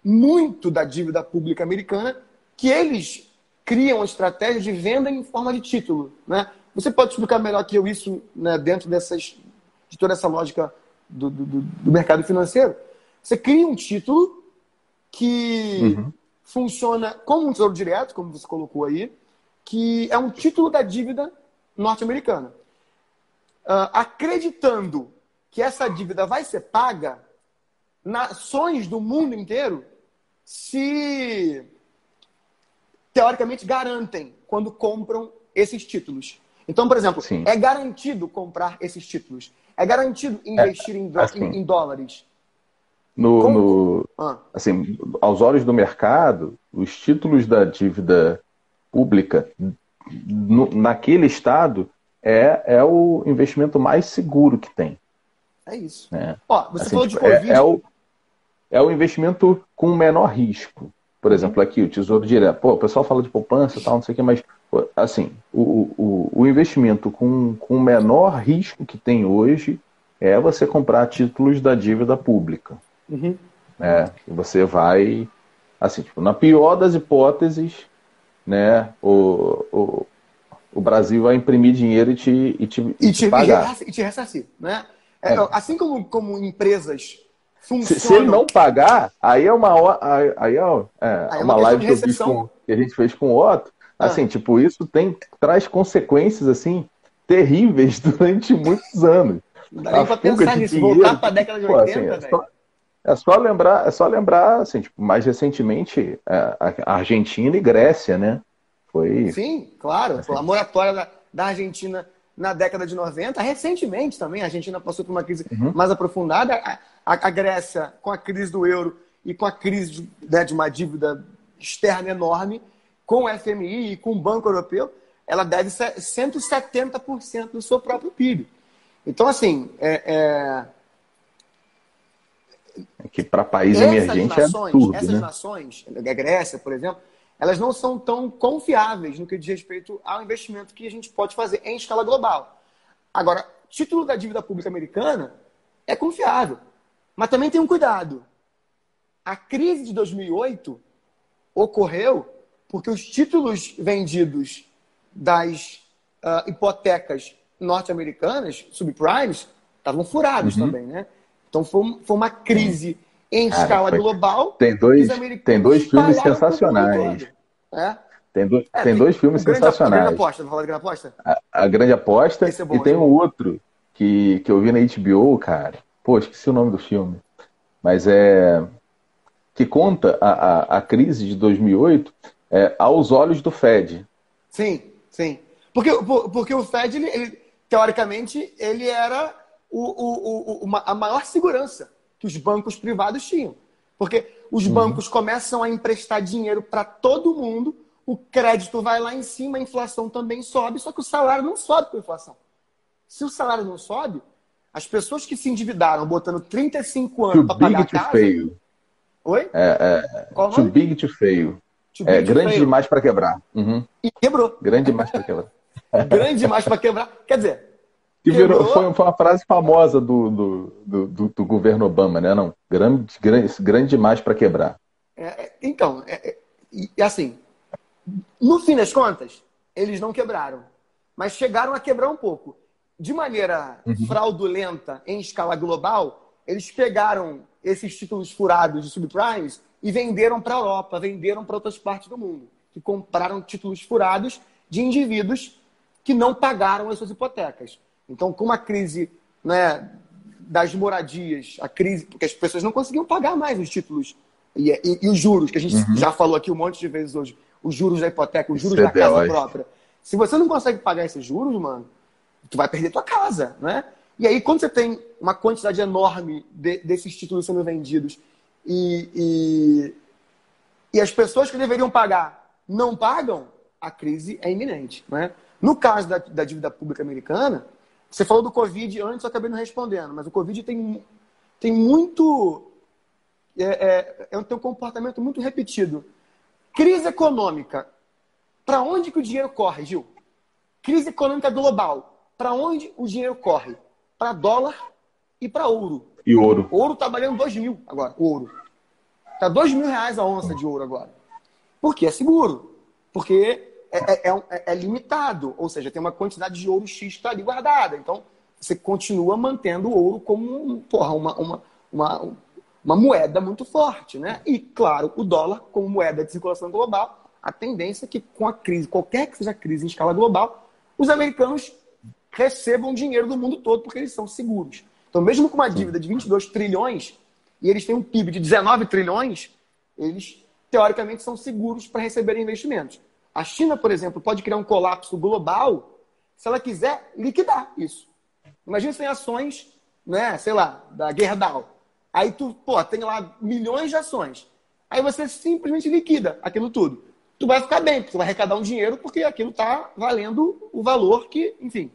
Speaker 2: muito da dívida pública americana, que eles criam estratégias de venda em forma de título. Né? Você pode explicar melhor que eu isso, né, dentro de toda essa lógica do mercado financeiro? Você cria um título que funciona como um tesouro direto, como você colocou aí, que é um título da dívida norte-americana. Acreditando que essa dívida vai ser paga, nações do mundo inteiro se, teoricamente, garantem quando compram esses títulos. Então, por exemplo, é garantido comprar esses títulos. É garantido investir em dólares.
Speaker 1: Assim, aos olhos do mercado, os títulos da dívida pública naquele estado é o investimento mais seguro que tem.
Speaker 2: É isso.
Speaker 1: É.
Speaker 2: Ó, você falou de Covid.
Speaker 1: é o investimento com menor risco. Por exemplo, aqui, o Tesouro Direto. Pô, o pessoal fala de poupança e tal, não sei o que, mas, pô, assim, o investimento com menor risco que tem hoje é você comprar títulos da dívida pública.
Speaker 2: Uhum.
Speaker 1: Né? E você vai, assim, tipo, na pior das hipóteses, né, o Brasil vai imprimir dinheiro e te pagar.
Speaker 2: E te ressarcir, né?
Speaker 1: É.
Speaker 2: Assim como empresas
Speaker 1: Se ele
Speaker 2: funcionam...
Speaker 1: não pagar, aí é
Speaker 2: Aí é uma
Speaker 1: uma
Speaker 2: questão de
Speaker 1: live
Speaker 2: recepção.
Speaker 1: que a gente fez com o Otto.
Speaker 2: Ah,
Speaker 1: Assim, tipo, isso traz consequências assim terríveis durante muitos anos.
Speaker 2: não dá
Speaker 1: A
Speaker 2: nem pra
Speaker 1: fuga
Speaker 2: pensar
Speaker 1: de
Speaker 2: nisso. Voltar
Speaker 1: dinheiro,
Speaker 2: pra década de
Speaker 1: pô, assim,
Speaker 2: 80, velho.
Speaker 1: é só lembrar, assim, tipo, mais recentemente, a Argentina e Grécia, né? Foi,
Speaker 2: Sim, claro.
Speaker 1: assim,
Speaker 2: A moratória da Argentina na década de 90, recentemente também, a Argentina passou por uma crise
Speaker 1: uhum,
Speaker 2: mais aprofundada. A Grécia, com a crise do euro e com a crise de uma dívida externa enorme, com o FMI e com o Banco Europeu, ela deve 170% do seu próprio PIB. Então, assim,
Speaker 1: que para país emergente é absurdo,
Speaker 2: essas
Speaker 1: né?
Speaker 2: nações, a Grécia, por exemplo, elas não são tão confiáveis no que diz respeito ao investimento que a gente pode fazer em escala global. Agora, título da dívida pública americana é confiável, mas também tem um cuidado. A crise de 2008 ocorreu porque os títulos vendidos das hipotecas norte-americanas, subprimes, estavam furados
Speaker 1: Uhum.
Speaker 2: também, né? Então foi uma crise em
Speaker 1: Cara,
Speaker 2: escala global
Speaker 1: tem
Speaker 2: que os
Speaker 1: tem
Speaker 2: americanos
Speaker 1: dois filmes
Speaker 2: espalharam para o mundo
Speaker 1: sensacionais.
Speaker 2: todo. É,
Speaker 1: Tem dois filmes
Speaker 2: a grande
Speaker 1: sensacionais.
Speaker 2: aposta, vou falar da grande aposta?
Speaker 1: A Grande Aposta
Speaker 2: Esse é
Speaker 1: e
Speaker 2: bom, esse
Speaker 1: tem
Speaker 2: é
Speaker 1: um
Speaker 2: bom.
Speaker 1: outro que eu vi na HBO, cara. Pô, esqueci o nome do filme. Mas que conta a crise de 2008 aos olhos do Fed.
Speaker 2: Sim, sim. Porque o Fed, teoricamente, ele era a maior segurança que os bancos privados tinham. Porque os
Speaker 1: Uhum.
Speaker 2: bancos começam a emprestar dinheiro para todo mundo, o crédito vai lá em cima, a inflação também sobe, só que o salário não sobe com a inflação. Se o salário não sobe, as pessoas que se endividaram botando 35
Speaker 1: Too
Speaker 2: anos para pagar a
Speaker 1: Big to
Speaker 2: casa.
Speaker 1: Fail.
Speaker 2: Oi? Qual o
Speaker 1: Too
Speaker 2: nome?
Speaker 1: Big to Fail.
Speaker 2: Too
Speaker 1: É
Speaker 2: big to
Speaker 1: grande
Speaker 2: fail.
Speaker 1: demais para quebrar. Uhum.
Speaker 2: E quebrou.
Speaker 1: Grande demais para quebrar.
Speaker 2: Grande demais para quebrar. Quer dizer,
Speaker 1: Que virou,
Speaker 2: quebrou.
Speaker 1: foi uma frase famosa do governo Obama, né? Não, grande demais para quebrar.
Speaker 2: Então, e assim, no fim das contas, eles não quebraram, mas chegaram a quebrar um pouco. De maneira
Speaker 1: Uhum.
Speaker 2: fraudulenta, em escala global, eles pegaram esses títulos furados de subprimes e venderam para a Europa, venderam para outras partes do mundo, que compraram títulos furados de indivíduos que não pagaram as suas hipotecas. Então, com a crise, né, das moradias, a crise, porque as pessoas não conseguiam pagar mais os títulos e os juros, que a gente
Speaker 1: Uhum.
Speaker 2: já falou aqui um monte de vezes hoje, os juros da hipoteca, os juros da casa
Speaker 1: CDOs.
Speaker 2: própria. Se você não consegue pagar esses juros, mano, tu vai perder tua casa, né? E aí, quando você tem uma quantidade enorme desses títulos sendo vendidos e as pessoas que deveriam pagar não pagam, a crise é iminente, né? No caso da dívida pública americana, você falou do Covid antes, eu acabei não respondendo, mas o Covid tem muito... tem um comportamento muito repetido. Crise econômica. Para onde que o dinheiro corre, Gil? Crise econômica global. Para onde o dinheiro corre? Para dólar e para ouro.
Speaker 1: E ouro.
Speaker 2: O ouro está valendo 2 mil agora, o ouro. Está 2 mil reais a onça de ouro agora. Por que é seguro? Porque é limitado. Ou seja, tem uma quantidade de ouro X que está ali guardada. Então, você continua mantendo o ouro como uma moeda muito forte, né? E, claro, o dólar como moeda de circulação global, a tendência é que com a crise, qualquer que seja a crise em escala global, os americanos recebam dinheiro do mundo todo porque eles são seguros. Então, mesmo com uma dívida de 22 trilhões e eles têm um PIB de 19 trilhões, eles, teoricamente, são seguros para receberem investimentos. A China, por exemplo, pode criar um colapso global se ela quiser liquidar isso. Imagina se tem ações, né, sei lá, da Gerdau. Aí tu, tem lá milhões de ações. Aí você simplesmente liquida aquilo tudo. Tu vai ficar bem, porque tu vai arrecadar um dinheiro porque aquilo está valendo o valor que, enfim,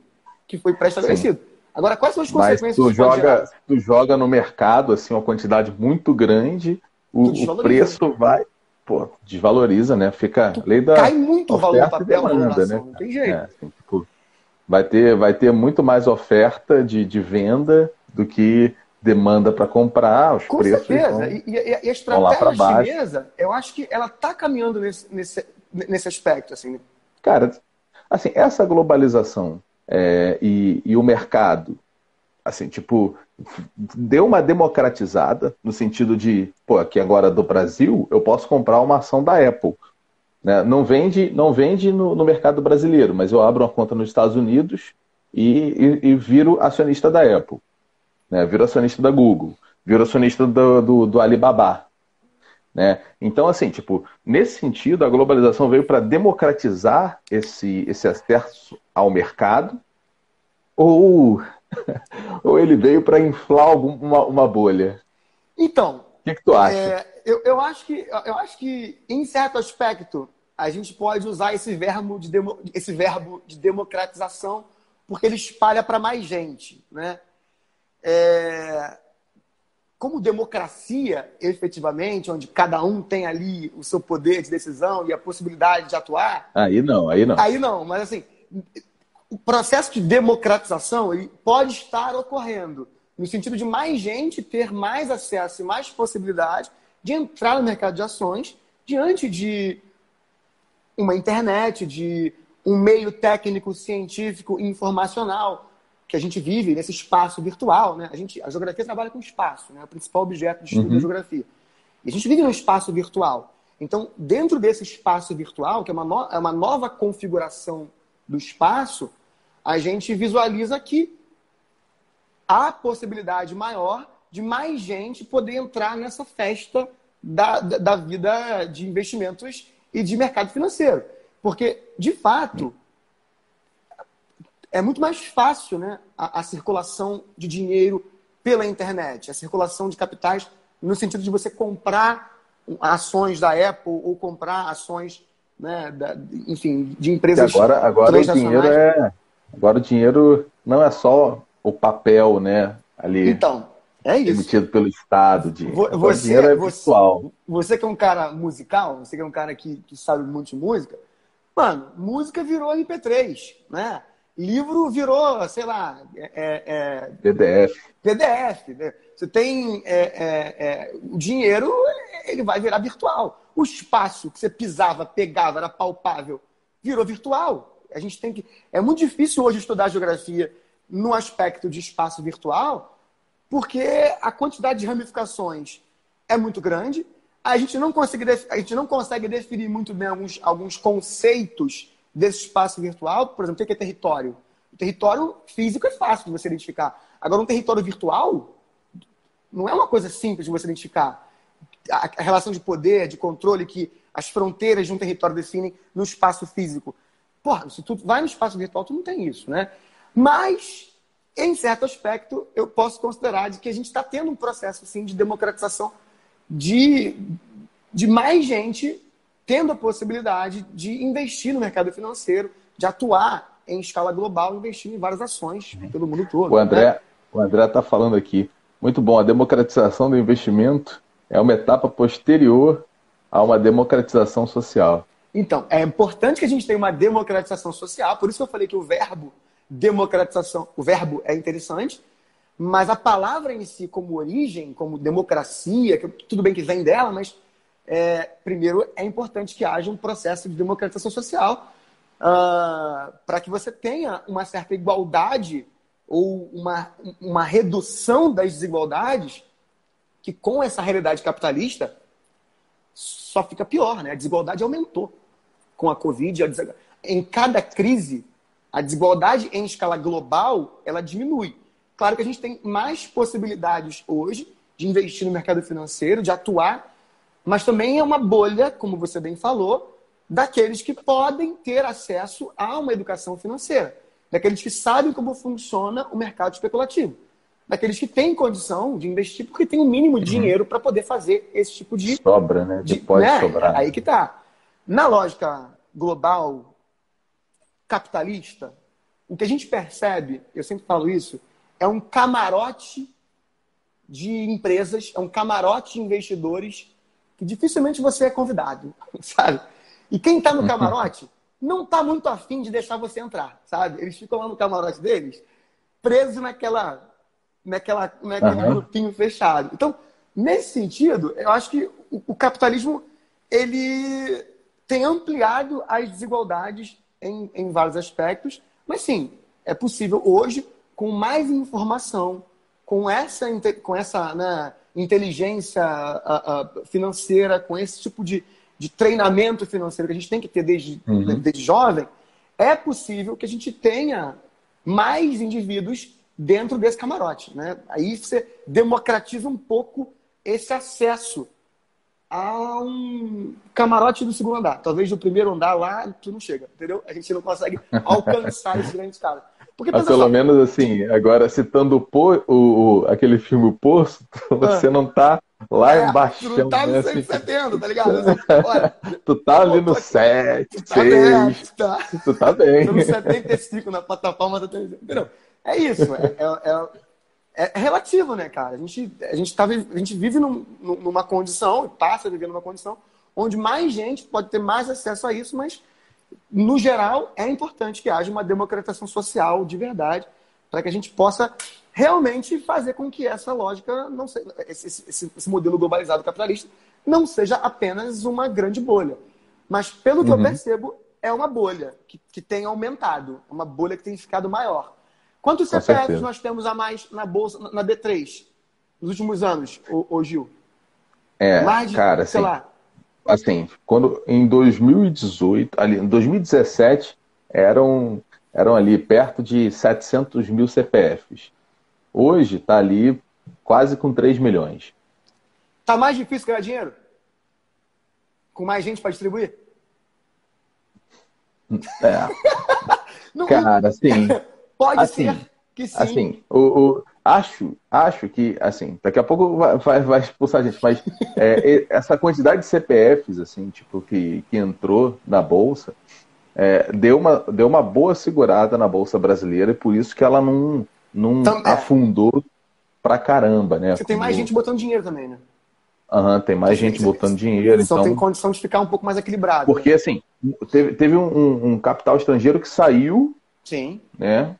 Speaker 2: que foi pré-estabelecido. Agora, quais são as
Speaker 1: Mas
Speaker 2: consequências que isso pode gerar?
Speaker 1: se tu joga no mercado, assim, uma quantidade muito grande,
Speaker 2: Tu
Speaker 1: o
Speaker 2: desvaloriza.
Speaker 1: preço vai, pô, desvaloriza, né? Fica a lei
Speaker 2: Cai
Speaker 1: da
Speaker 2: muito o valor do
Speaker 1: oferta e
Speaker 2: papel, a
Speaker 1: demanda, né,
Speaker 2: valorização, não
Speaker 1: cara?
Speaker 2: tem
Speaker 1: É,
Speaker 2: jeito.
Speaker 1: assim, tipo, vai ter muito mais oferta de venda do que demanda para comprar, os
Speaker 2: Com
Speaker 1: preços
Speaker 2: certeza. E a
Speaker 1: vão lá para
Speaker 2: estratégia
Speaker 1: baixo.
Speaker 2: chinesa, eu acho que ela está caminhando nesse aspecto. Assim, né?
Speaker 1: Cara, assim, essa globalização e o mercado, assim, tipo, deu uma democratizada no sentido de, pô, aqui agora do Brasil, eu posso comprar uma ação da Apple, né? Não vende no mercado brasileiro, mas eu abro uma conta nos Estados Unidos e viro acionista da Apple, né? Viro acionista da Google, viro acionista do Alibaba, né? Então, assim, tipo, nesse sentido, a globalização veio para democratizar esse acesso ao mercado, ou, ou ele veio para inflar uma bolha?
Speaker 2: Então,
Speaker 1: O que tu acha?
Speaker 2: eu acho que, em certo aspecto, a gente pode usar esse verbo de democratização porque ele espalha para mais gente. Né? Como democracia, efetivamente, onde cada um tem ali o seu poder de decisão e a possibilidade de atuar,
Speaker 1: Aí não, aí não.
Speaker 2: aí não. Mas, assim, o processo de democratização ele pode estar ocorrendo no sentido de mais gente ter mais acesso e mais possibilidade de entrar no mercado de ações diante de uma internet, de um meio técnico, científico e informacional que a gente vive nesse espaço virtual. Né? A geografia trabalha com espaço, né? É o principal objeto de estudo da
Speaker 1: Uhum.
Speaker 2: geografia. E a gente vive num espaço virtual. Então, dentro desse espaço virtual, que é uma nova configuração do espaço, a gente visualiza que há possibilidade maior de mais gente poder entrar nessa festa da vida de investimentos e de mercado financeiro. Porque, de fato, é muito mais fácil, né, a circulação de dinheiro pela internet, a circulação de capitais no sentido de você comprar ações da Apple ou comprar ações, né, enfim, de
Speaker 1: Que
Speaker 2: empresas
Speaker 1: agora
Speaker 2: transnacionais.
Speaker 1: agora o dinheiro não é só o papel, né, ali
Speaker 2: Então, é isso.
Speaker 1: emitido pelo Estado. Agora o dinheiro
Speaker 2: Você,
Speaker 1: é
Speaker 2: você,
Speaker 1: virtual.
Speaker 2: você que é um cara musical, você que é um cara que sabe muito de música, mano, música virou MP3, né? Livro virou, sei lá,
Speaker 1: PDF.
Speaker 2: PDF. Né? Você tem o dinheiro, ele vai virar virtual. O espaço que você pisava, pegava, era palpável, virou virtual. A gente tem que. É muito difícil hoje estudar geografia no aspecto de espaço virtual, porque a quantidade de ramificações é muito grande. A gente não consegue definir muito bem alguns conceitos desse espaço virtual. Por exemplo, o que é território? O território físico é fácil de você identificar. Agora, um território virtual não é uma coisa simples de você identificar. A relação de poder, de controle que as fronteiras de um território definem no espaço físico. Porra, se tu vai no espaço virtual, tu não tem isso, né? Mas, em certo aspecto, eu posso considerar de que a gente está tendo um processo assim, de democratização de mais gente tendo a possibilidade de investir no mercado financeiro, de atuar em escala global, investindo em várias ações pelo mundo todo. Né?
Speaker 1: O André está falando aqui. Muito bom, a democratização do investimento é uma etapa posterior a uma democratização social.
Speaker 2: Então, é importante que a gente tenha uma democratização social, por isso que eu falei que o verbo democratização, o verbo é interessante, mas a palavra em si, como origem, como democracia, tudo bem que vem dela, mas primeiro é importante que haja um processo de democratização social para que você tenha uma certa igualdade ou uma redução das desigualdades que com essa realidade capitalista só fica pior, né? A desigualdade aumentou com a Covid. Em cada crise, a desigualdade em escala global, ela diminui. Claro que a gente tem mais possibilidades hoje de investir no mercado financeiro, de atuar, mas também é uma bolha, como você bem falou, daqueles que podem ter acesso a uma educação financeira, daqueles que sabem como funciona o mercado especulativo, daqueles que têm condição de investir porque tem um mínimo de dinheiro para poder fazer esse tipo de...
Speaker 1: Sobra, né? Que pode
Speaker 2: né?
Speaker 1: sobrar.
Speaker 2: Aí que tá. Na lógica global, capitalista, o que a gente percebe, eu sempre falo isso, é um camarote de empresas, é um camarote de investidores que dificilmente você é convidado, sabe? E quem está no camarote não está muito afim de deixar você entrar, sabe? Eles ficam lá no camarote deles, presos naquele grupinho fechado. Então, nesse sentido, eu acho que o capitalismo ele tem ampliado as desigualdades em vários aspectos, mas sim, é possível hoje, com mais informação, com essa né, inteligência financeira, com esse tipo de treinamento financeiro que a gente tem que ter desde jovem, é possível que a gente tenha mais indivíduos dentro desse camarote, né? Aí você democratiza um pouco esse acesso a um camarote do segundo andar. Talvez do primeiro andar lá, tu não chega, entendeu? A gente não consegue alcançar esse grande cara. Porque,
Speaker 1: mas pelo menos assim, agora citando aquele filme O Poço, você não tá lá embaixo.
Speaker 2: Tu não tá no 170, tá ligado? Olha,
Speaker 1: tu tá ali no 7,
Speaker 2: tu
Speaker 1: 6, tu tá bem.
Speaker 2: Tô no 75 na plataforma da televisão, entendeu? É isso, é relativo, né, cara? A gente vive numa condição, e passa a viver numa condição, onde mais gente pode ter mais acesso a isso, mas, no geral, é importante que haja uma democratização social de verdade, para que a gente possa realmente fazer com que essa lógica, não seja, esse modelo globalizado capitalista, não seja apenas uma grande bolha. Mas, pelo que eu percebo, é uma bolha que tem aumentado, uma bolha que tem ficado maior. Quantos CPFs nós temos a mais na bolsa, na B3, nos últimos anos, ô Gil?
Speaker 1: Mais de, cara, sei lá. Assim, quando em 2018, ali, em 2017, eram ali perto de 700 mil CPFs. Hoje está ali quase com 3 milhões.
Speaker 2: Tá mais difícil ganhar dinheiro? Com mais gente para distribuir?
Speaker 1: Não, cara, assim...
Speaker 2: Pode ser que sim.
Speaker 1: Assim, acho que, assim, daqui a pouco vai expulsar a gente, mas essa quantidade de CPFs, assim, tipo, que entrou na Bolsa, deu uma boa segurada na Bolsa brasileira e por isso que ela não afundou pra caramba, né?
Speaker 2: Você tem mais gente botando dinheiro também, né?
Speaker 1: Tem mais gente botando dinheiro.
Speaker 2: Então tem condição de ficar um pouco mais equilibrado.
Speaker 1: Porque, assim, teve um capital estrangeiro que saiu,
Speaker 2: sim,
Speaker 1: né?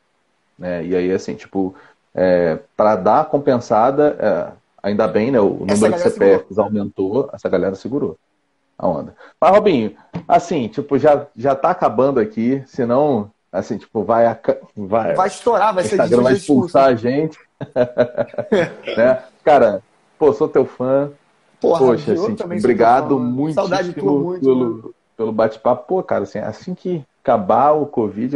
Speaker 1: E aí, assim, tipo, para dar a compensada, ainda bem, né? O número de CPFs aumentou, essa galera segurou a onda. Mas, Robinho, assim, tipo, já tá acabando aqui, senão, assim, tipo, vai
Speaker 2: estourar, vai ser
Speaker 1: Instagram vai expulsar a gente. Né? Cara, pô, sou teu fã. Poxa, assim, tipo, obrigado muito pelo bate-papo. Pô, cara, assim que acabar o Covid,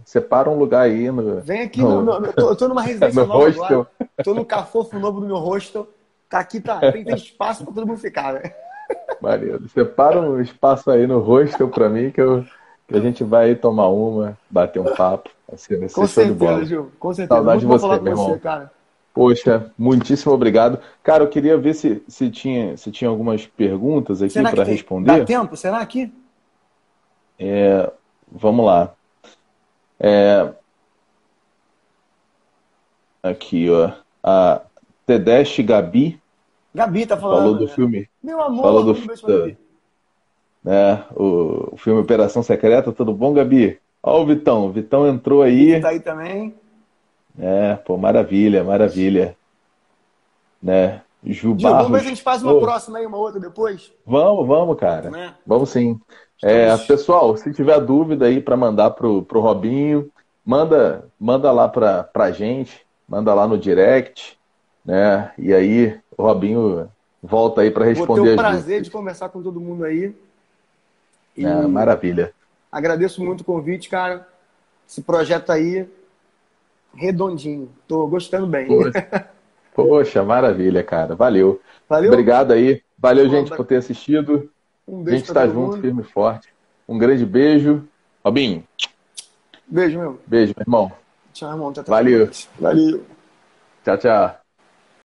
Speaker 1: separa um lugar aí
Speaker 2: Vem aqui, eu tô numa residência nova agora. Tô no cafofo novo do meu hostel. Tá aqui, tem espaço pra todo mundo ficar, velho.
Speaker 1: Maneiro. Separa um espaço aí no hostel pra mim que a gente vai aí tomar uma, bater um papo. Assim,
Speaker 2: com certeza, Gil. Com certeza.
Speaker 1: Saudade de você, meu irmão.
Speaker 2: Cara.
Speaker 1: Poxa, muitíssimo obrigado. Cara, eu queria ver se tinha algumas perguntas aqui para responder.
Speaker 2: Dá tempo? Será aqui?
Speaker 1: Vamos lá. Aqui, ó. A Tedeschi Gabi.
Speaker 2: Gabi tá falando.
Speaker 1: Falou do filme.
Speaker 2: Meu amor,
Speaker 1: falou do filme. O filme Operação Secreta. Tudo bom, Gabi? Ó, o Vitão. O Vitão entrou aí.
Speaker 2: Tá aí também.
Speaker 1: Pô, maravilha, maravilha. Né?
Speaker 2: Gil, vamos ver se a gente faz uma próxima aí, uma outra depois?
Speaker 1: Vamos, cara. Vamos sim. Pessoal, se tiver dúvida aí para mandar pro Robinho, manda lá pra gente, manda lá no direct, né? E aí o Robinho volta aí para responder.
Speaker 2: Vou ter o prazer de conversar com todo mundo aí.
Speaker 1: Maravilha.
Speaker 2: Agradeço muito o convite, cara. Esse projeto aí, redondinho. Tô gostando bem.
Speaker 1: Poxa, maravilha, cara. Valeu.
Speaker 2: Valeu.
Speaker 1: Obrigado aí. Valeu, gente, por ter assistido.
Speaker 2: Um
Speaker 1: beijo. A gente tá junto, firme e forte. Um grande beijo. Robinho.
Speaker 2: Beijo, meu.
Speaker 1: Beijo, meu irmão.
Speaker 2: Tchau, irmão.
Speaker 1: Valeu.
Speaker 2: Valeu.
Speaker 1: Tchau, tchau.